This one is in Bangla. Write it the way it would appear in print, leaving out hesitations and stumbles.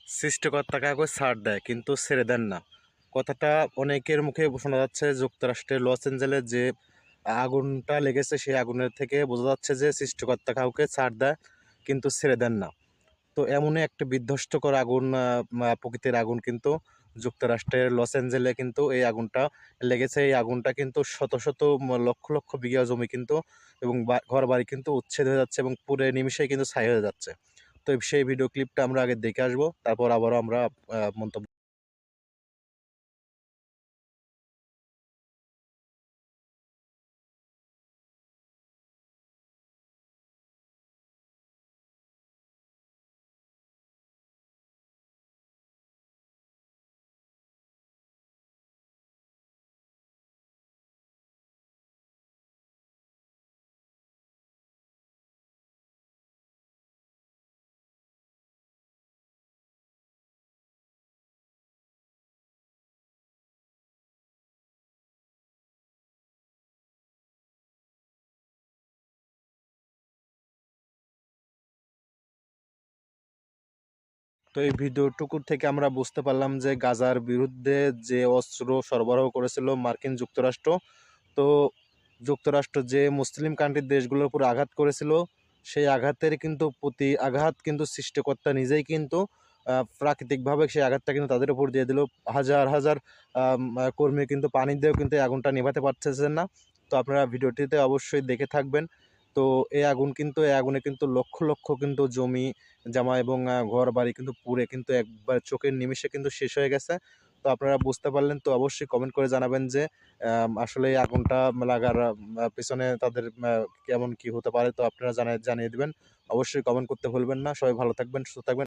সৃষ্টিকর্তা কাউকে ছাড় দেয় কিন্তু ছেড়ে দেন না। কথাটা অনেকের মুখে শোনা যাচ্ছে। যুক্তরাষ্ট্রের লস অ্যাঞ্জেলেস যে আগুনটা লেগেছে সেই আগুনের থেকে বোঝা যাচ্ছে যে সৃষ্টিকর্তা কাউকে ছাড় দেয় কিন্তু ছেড়ে দেন না। তো এমনই একটা বিধ্বস্তকর আগুন, প্রকৃতির আগুন কিন্তু যুক্তরাষ্ট্রের লস অ্যাঞ্জেলে কিন্তু এই আগুনটা লেগেছে। এই আগুনটা কিন্তু শত শত লক্ষ লক্ষ বিঘা জমি কিন্তু এবং ঘর বাড়ি কিন্তু উচ্ছেদ হয়ে যাচ্ছে এবং পুরো নিমিষেই কিন্তু ছাই হয়ে যাচ্ছে। তো সেই ভিডিও ক্লিপটা আমরা আগে দেখে আসবো, তারপর আবারও আমরা মন্তব্য। তো এই ভিডিওটুকু থেকে আমরা বুঝতে পারলাম যে গাজার বিরুদ্ধে যে অস্ত্র সরবরাহ করেছিল মার্কিন যুক্তরাষ্ট্র, তো যুক্তরাষ্ট্র যে মুসলিম কান্ট্রির দেশগুলোর উপর আঘাত করেছিল সেই আঘাতের কিন্তু প্রতি আঘাত কিন্তু সৃষ্টিকর্তা নিজেই কিন্তু প্রাকৃতিকভাবে সেই আঘাতটা কিন্তু তাদের উপর দিয়ে দিল। হাজার হাজার কর্মী কিন্তু পানি দিয়েও কিন্তু এই আগুনটা নেভাতে পারতেছেন না। তো আপনারা ভিডিওটিতে অবশ্যই দেখে থাকবেন। তো এই আগুনে কিন্তু লক্ষ লক্ষ কিন্তু জমি জামা এবং ঘর বাড়ি কিন্তু পুড়ে কিন্তু একবার চোখের নিমেষে কিন্তু শেষ হয়ে গেছে। তো আপনারা বুঝতে পারলেন, তো অবশ্যই কমেন্ট করে জানাবেন যে আসলে এই আগুনটা লাগার পেছনে তাদের কেমন কি হতে পারে। তো আপনারা জানিয়ে দিবেন। অবশ্যই কমেন্ট করতে ভুলবেন না। সবাই ভালো থাকবেন, সুস্থ থাকবেন।